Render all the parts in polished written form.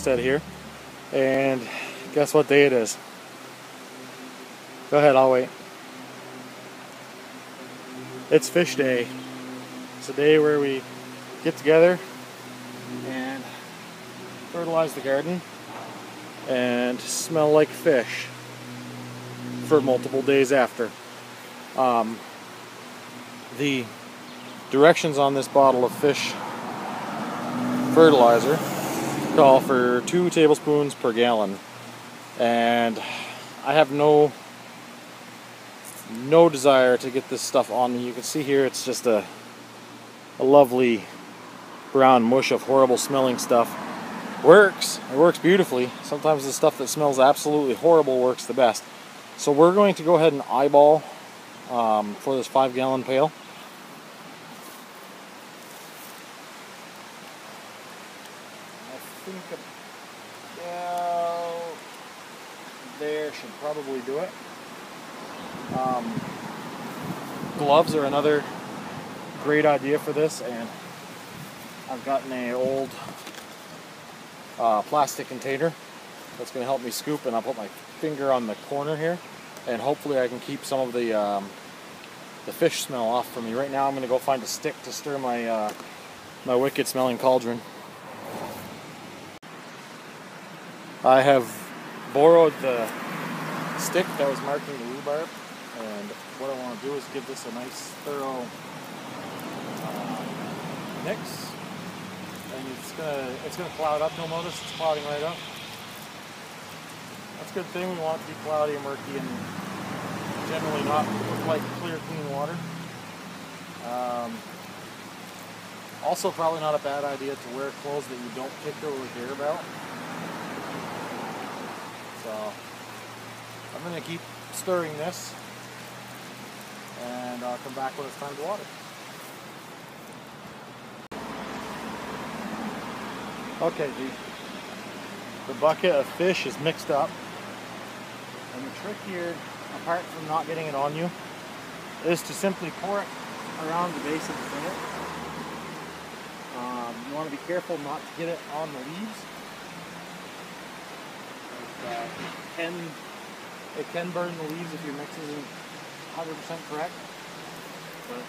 homestead here, and guess what day it is? Go ahead, I'll wait. It's fish day. It's a day where we get together and fertilize the garden and smell like fish for multiple days after. The directions on this bottle of fish fertilizer call for 2 tablespoons per gallon, and I have no desire to get this stuff on me. You can see here it's just a lovely brown mush of horrible smelling stuff. It works beautifully. Sometimes the stuff that smells absolutely horrible works the best. So we're going to go ahead and eyeball for this 5-gallon pail. I think about there should probably do it. Gloves are another great idea for this, and I've gotten an old plastic container that's going to help me scoop, and I'll put my finger on the corner here, and hopefully I can keep some of the fish smell off from me. Right now I'm going to go find a stick to stir my my wicked smelling cauldron. I have borrowed the stick that was marking the rhubarb, and what I want to do is give this a nice thorough mix, and it's gonna cloud up. You'll notice it's clouding right up. That's a good thing. We want it to be cloudy and murky and generally not look like clear, clean water. Also, probably not a bad idea to wear clothes that you don't particularly care about. So I'm going to keep stirring this, and I'll come back when it's time to water. Okay, the bucket of fish is mixed up, and the trick here, apart from not getting it on you, is to simply pour it around the base of the plant. You want to be careful not to get it on the leaves. It can burn the leaves if your mix isn't 100% correct, but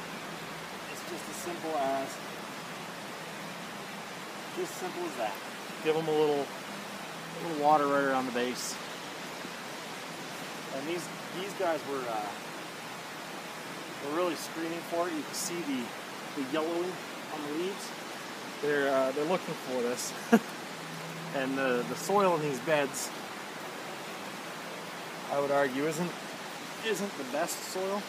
it's just as simple as that. Give them a little water right around the base. And these guys were really screaming for it. You can see the yellowing on the leaves. They're looking for this, and the soil in these beds, I would argue, isn't the best soil.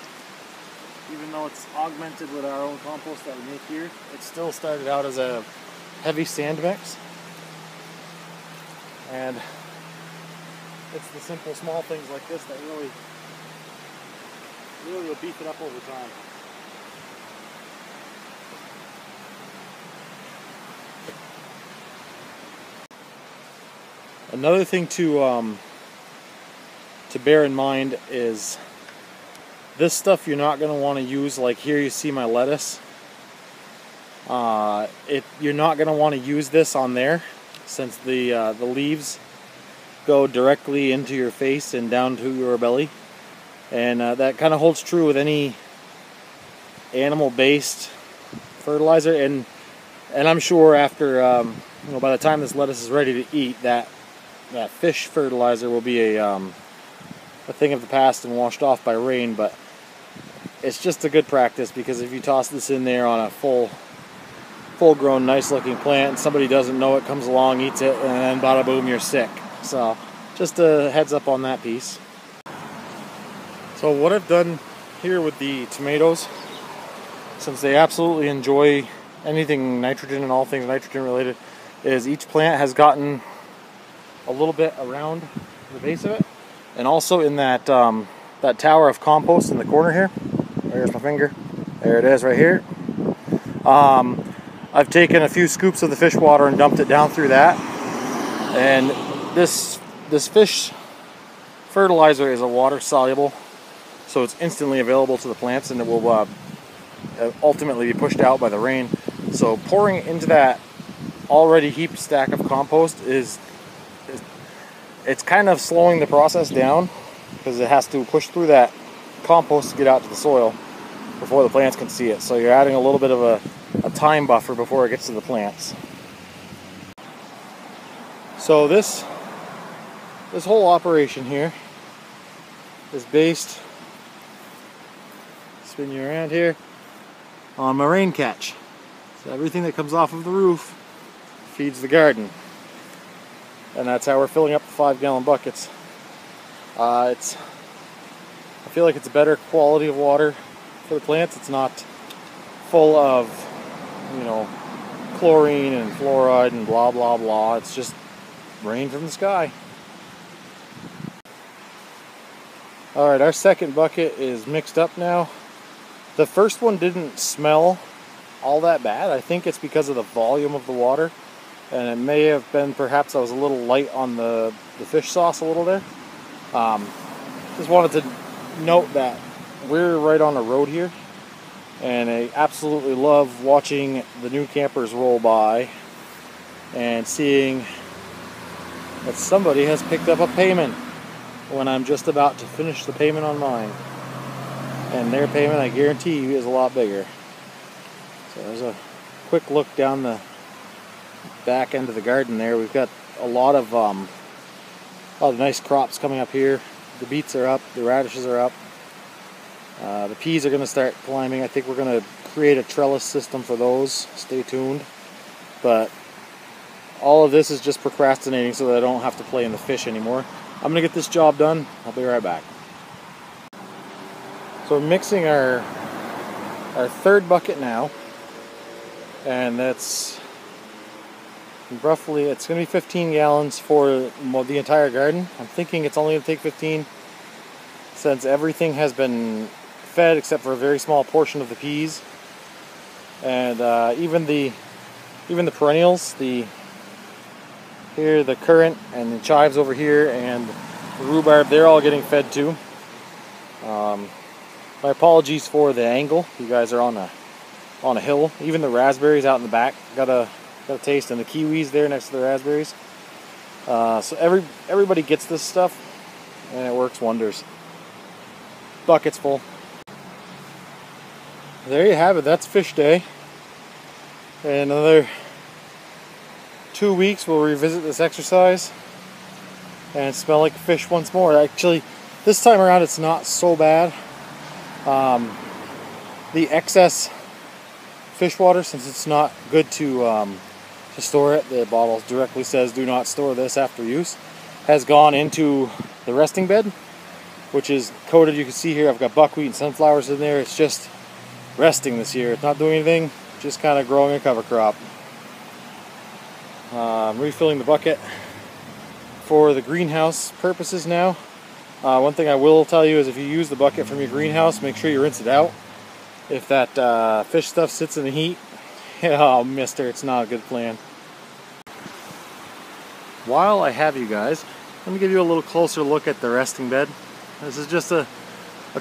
Even though it's augmented with our own compost that we make here, it still started out as a heavy sand mix. And it's the simple, small things like this that really will beef it up over time. Another thing to bear in mind is this stuff you're not going to want to use. Like here you see my lettuce. You're not going to want to use this on there, since the leaves go directly into your face and down to your belly, and that kind of holds true with any animal-based fertilizer. And I'm sure after by the time this lettuce is ready to eat, that fish fertilizer will be a thing of the past and washed off by rain. But it's just a good practice, because if you toss this in there on a full-grown, nice-looking plant, and somebody doesn't know it, comes along, eats it, and then bada boom, you're sick. So just a heads up on that piece. So what I've done here with the tomatoes, since they absolutely enjoy anything nitrogen and all things nitrogen related, is each plant has gotten a little bit around the base of it, and also in that tower of compost in the corner here. There's my finger. There it is right here. I've taken a few scoops of the fish water and dumped it down through that, and this fish fertilizer is a water soluble, so it's instantly available to the plants, and it will ultimately be pushed out by the rain. So pouring it into that already heaped stack of compost is it's kind of slowing the process down because it has to push through that compost to get out to the soil before the plants can see it. So you're adding a little bit of a time buffer before it gets to the plants. So this whole operation here is based, spin you around here, on my rain catch. So everything that comes off of the roof feeds the garden. And that's how we're filling up the 5-gallon buckets. I feel like it's a better quality of water for the plants. It's not full of, you know, chlorine and fluoride and blah blah blah. It's just rain from the sky. Alright, our second bucket is mixed up now. The first one didn't smell all that bad. I think it's because of the volume of the water, and it may have been perhaps I was a little light on the fish sauce a little there. Just wanted to note that we're right on the road here, and I absolutely love watching the new campers roll by and seeing that somebody has picked up a payment when I'm just about to finish the payment on mine. And their payment, I guarantee you, is a lot bigger. So there's a quick look down the back end of the garden there. We've got a lot of nice crops coming up here. The beets are up, the radishes are up. The peas are going to start climbing. I think we're going to create a trellis system for those. Stay tuned. But all of this is just procrastinating so that I don't have to play in the fish anymore. I'm going to get this job done. I'll be right back. So we're mixing our third bucket now. And that's roughly, it's going to be 15 gallons for the entire garden. I'm thinking it's only going to take 15 since everything has been fed except for a very small portion of the peas. And even the perennials, the currant and the chives over here and the rhubarb, they're all getting fed too. My apologies for the angle. You guys are on a hill. Even the raspberries out in the back got a taste, and the kiwis there next to the raspberries. So everybody gets this stuff, and it works wonders. Buckets full. There you have it. That's fish day. And another 2 weeks we'll revisit this exercise and smell like fish once more. Actually, this time around it's not so bad. The excess fish water, since it's not good to store it, the bottle directly says do not store this after use, has gone into the resting bed, which is coated. You can see here I've got buckwheat and sunflowers in there. It's just resting this year. It's not doing anything, just kind of growing a cover crop. I'm refilling the bucket for the greenhouse purposes now. One thing I will tell you is if you use the bucket from your greenhouse, make sure you rinse it out. If that fish stuff sits in the heat, oh mister, it's not a good plan. While I have you guys, let me give you a little closer look at the resting bed. This is just a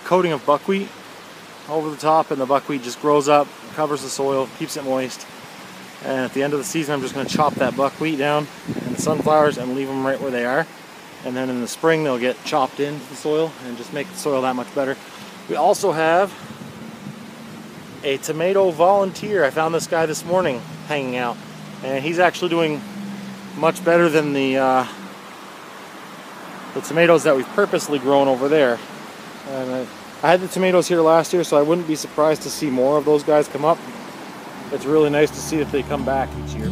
coating of buckwheat over the top, and the buckwheat just grows up, covers the soil, keeps it moist. And at the end of the season, I'm just going to chop that buckwheat down and the sunflowers and leave them right where they are. And then in the spring, they'll get chopped into the soil and just make the soil that much better. We also have a tomato volunteer. I found this guy this morning hanging out, and he's actually doing much better than the tomatoes that we've purposely grown over there. And I had the tomatoes here last year, so I wouldn't be surprised to see more of those guys come up. It's really nice to see that they come back each year.